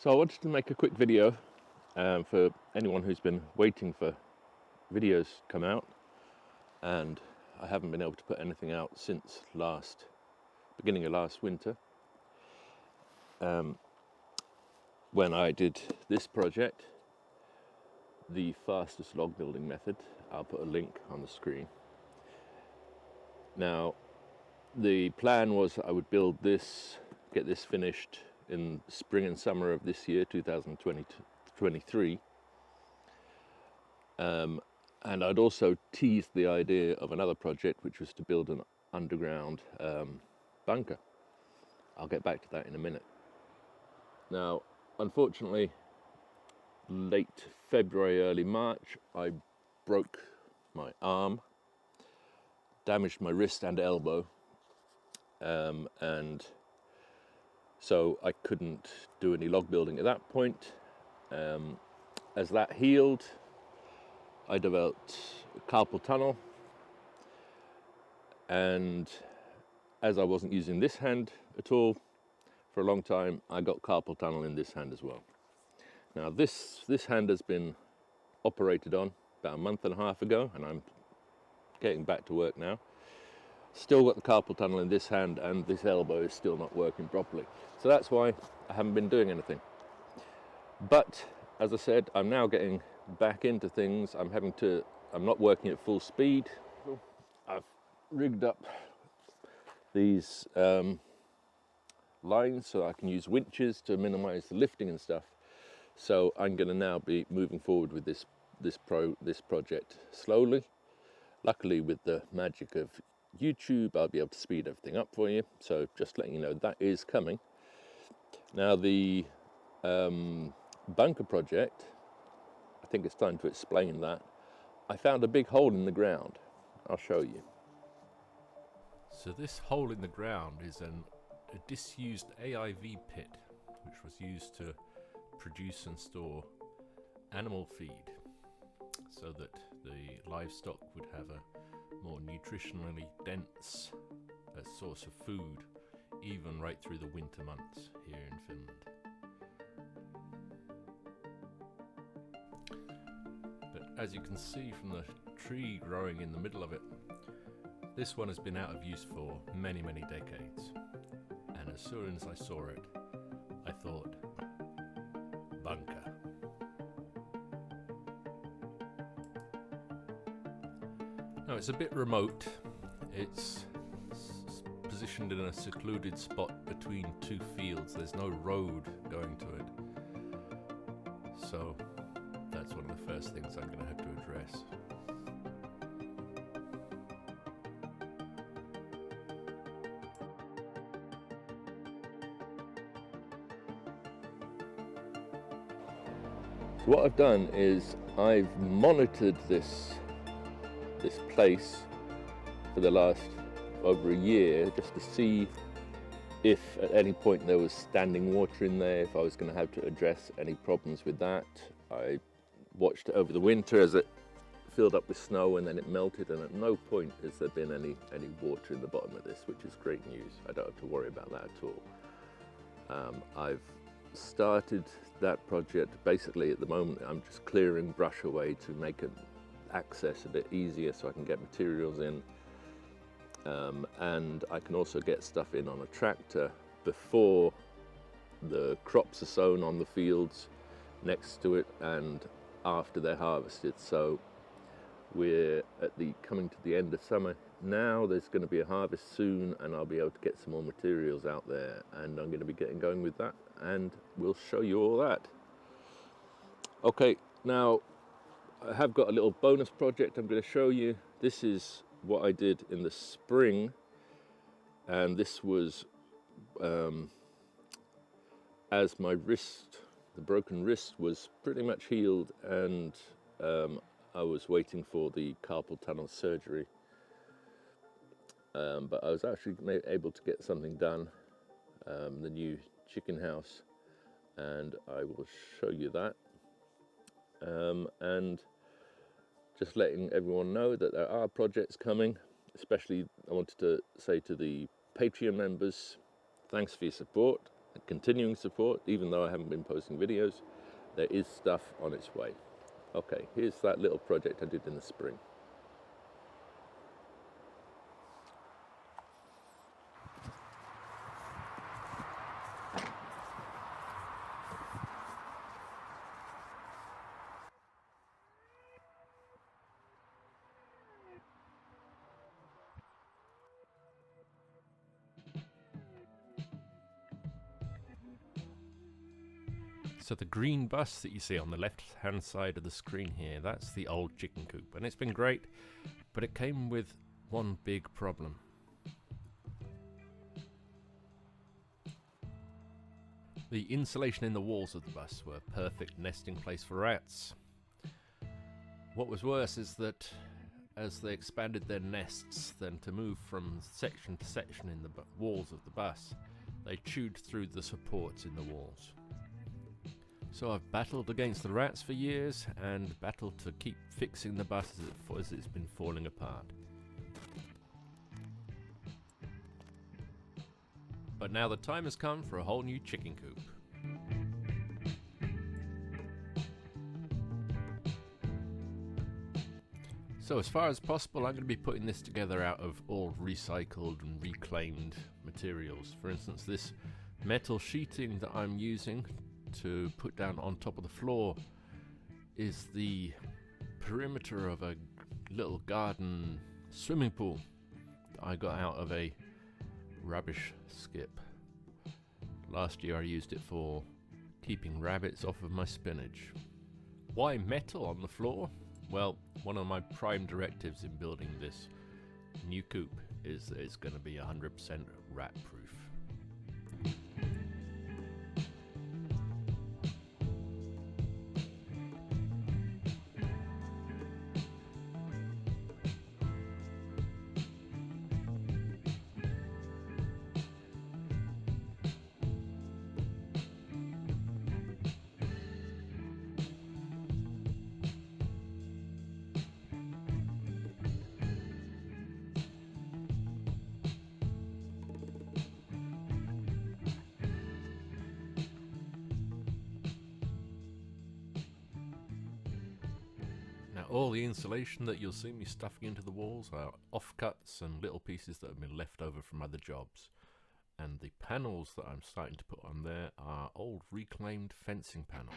So I wanted to make a quick video for anyone who's been waiting for videos come out, and I haven't been able to put anything out since beginning of last winter, when I did this project, the fastest log building method. I'll put a link on the screen. Now, the plan was I would build this, get this finished in spring and summer of this year, 2023. And I'd also teased the idea of another project, which was to build an underground bunker. I'll get back to that in a minute. Now, unfortunately, late February, early March, I broke my arm, damaged my wrist and elbow, and so I couldn't do any log building at that point. As that healed, I developed a carpal tunnel, and as I wasn't using this hand at all for a long time, I got carpal tunnel in this hand as well. Now this hand has been operated on about a month and a half ago, and I'm getting back to work now. Still got the carpal tunnel in this hand, and this elbow is still not working properly. So that's why I haven't been doing anything. But as I said, I'm now getting back into things. I'm not working at full speed. I've rigged up these lines so I can use winches to minimize the lifting and stuff. So I'm going to now be moving forward with this project slowly. Luckily, with the magic of YouTube, I'll be able to speed everything up for you. So just letting you know that is coming. Now the bunker project, I think it's time to explain that. I found a big hole in the ground. I'll show you. So this hole in the ground is a disused AIV pit, which was used to produce and store animal feed, so that the livestock would have a more nutritionally dense source of food, even right through the winter months here in Finland. But as you can see from the tree growing in the middle of it, this one has been out of use for many, many decades. And as soon as I saw it, I thought, bunker. Now it's a bit remote. It's positioned in a secluded spot between two fields. There's no road going to it. So that's one of the first things I'm going to have to address. So what I've done is I've monitored this place for the last over a year, just to see if at any point there was standing water in there, if I was going to have to address any problems with that. I watched it over the winter as it filled up with snow and then it melted, and at no point has there been any water in the bottom of this, which is great news. I don't have to worry about that at all. I've started that project. Basically at the moment I'm just clearing brush away to make it access a bit easier so I can get materials in, and I can also get stuff in on a tractor before the crops are sown on the fields next to it and after they're harvested. So we're coming to the end of summer now. There's going to be a harvest soon, and I'll be able to get some more materials out there, and I'm going to be getting going with that, and we'll show you all that. Okay, now I have got a little bonus project I'm going to show you. This is what I did in the spring, and this was as my wrist, the broken wrist, was pretty much healed, and I was waiting for the carpal tunnel surgery, but I was actually able to get something done, the new chicken house, and I will show you that. And just letting everyone know that there are projects coming. Especially I wanted to say to the Patreon members, thanks for your support. and continuing support, even though I haven't been posting videos. There is stuff on its way. Okay, here's that little project I did in the spring. So the green bus that you see on the left-hand side of the screen here, that's the old chicken coop, and it's been great, but it came with one big problem. The insulation in the walls of the bus were a perfect nesting place for rats. What was worse is that as they expanded their nests, then to move from section to section in the walls of the bus, they chewed through the supports in the walls. So I've battled against the rats for years and battled to keep fixing the bus as it's been falling apart. But now the time has come for a whole new chicken coop. So as far as possible, I'm going to be putting this together out of all recycled and reclaimed materials. For instance, this metal sheeting that I'm using to put down on top of the floor is the perimeter of a little garden swimming pool that I got out of a rubbish skip. Last year I used it for keeping rabbits off of my spinach. Why metal on the floor? Well, one of my prime directives in building this new coop is that it's going to be 100% rat proof. All the insulation that you'll see me stuffing into the walls are offcuts and little pieces that have been left over from other jobs. And the panels that I'm starting to put on there are old reclaimed fencing panels.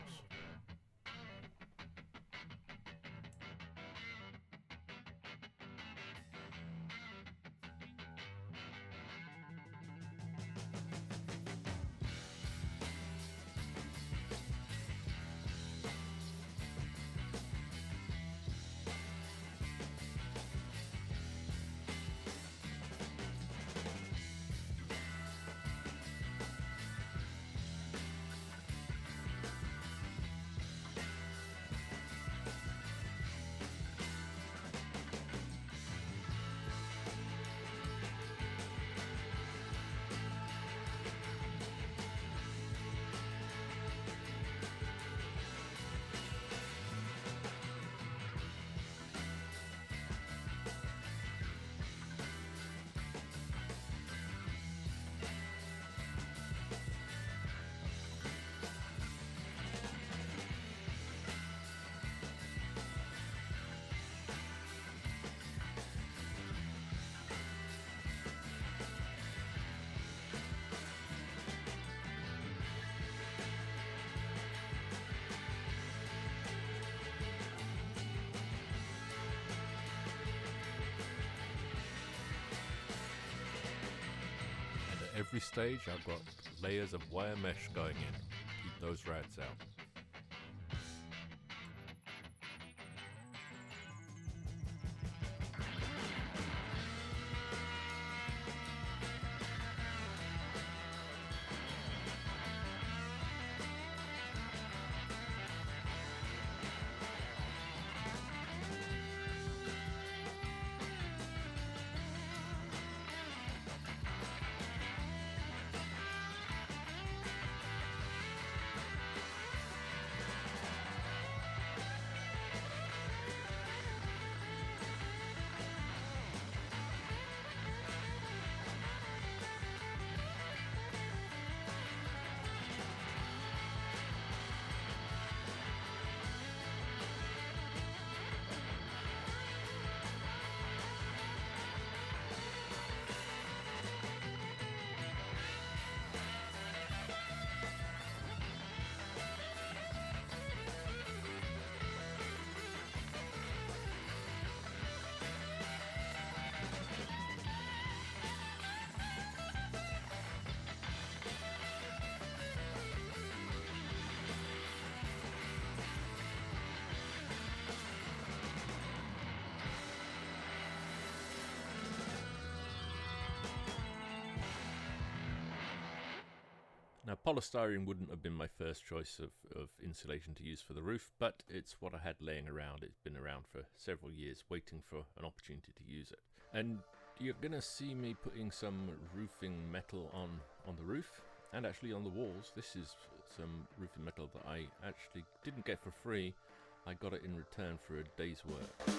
Every stage I've got layers of wire mesh going in to keep those rats out. Polystyrene wouldn't have been my first choice of insulation to use for the roof, but it's what I had laying around. It's been around for several years, waiting for an opportunity to use it. And you're going to see me putting some roofing metal on the roof and actually on the walls. This is some roofing metal that I actually didn't get for free. I got it in return for a day's work.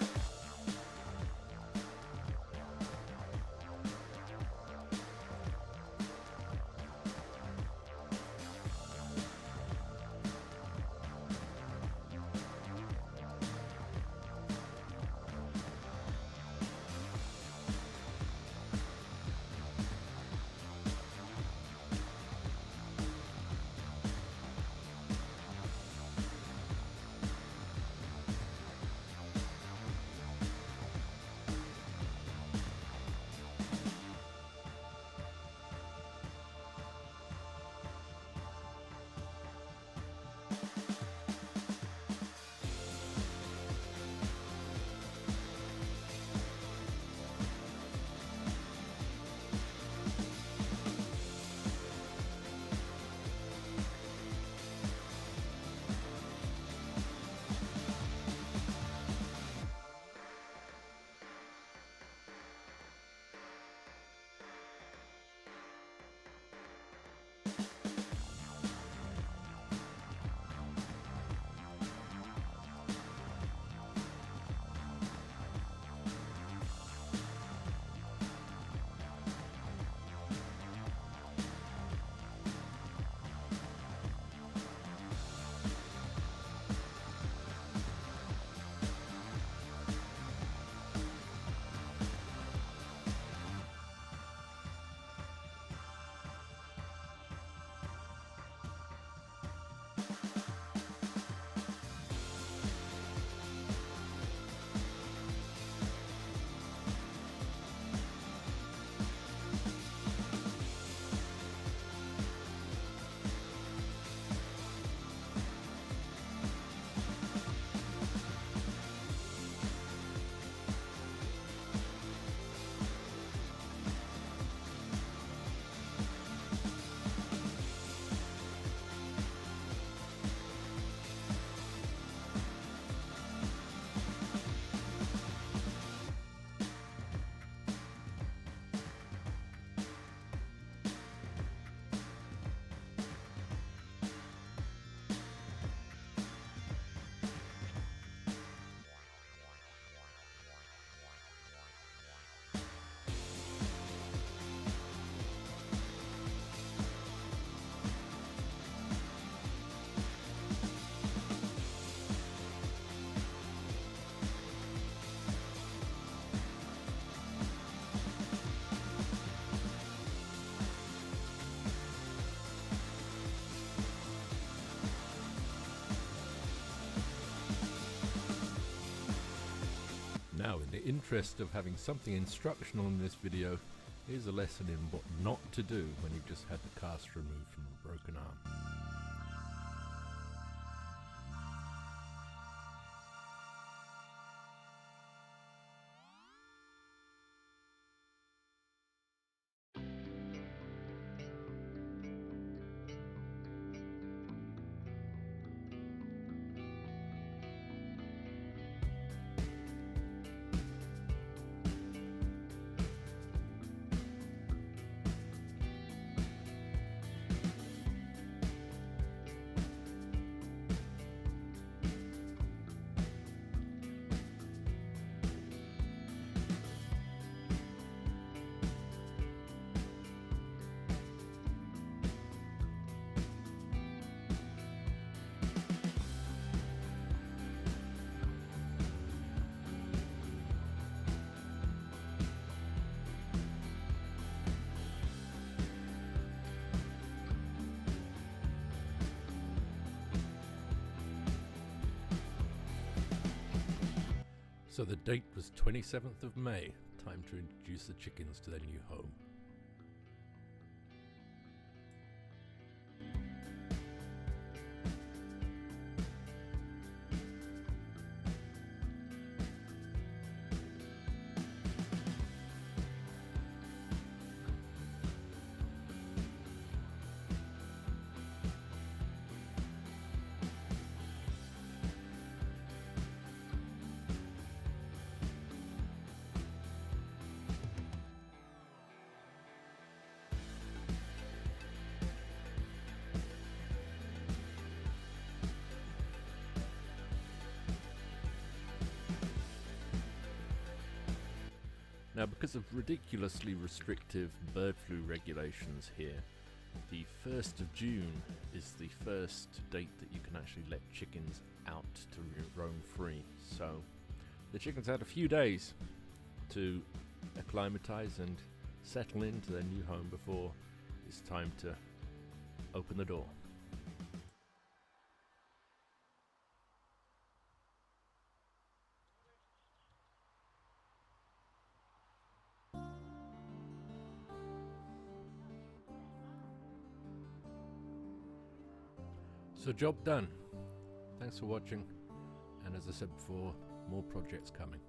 Now, in the interest of having something instructional in this video, here's a lesson in what not to do when you've just had the cast removed from a broken arm. So the date was 27th of May, time to introduce the chickens to their new home. Now, because of ridiculously restrictive bird flu regulations here, the 1st of June is the first date that you can actually let chickens out to roam free. So the chickens had a few days to acclimatise and settle into their new home before it's time to open the door. So job done. Thanks for watching, and as I said before, more projects coming.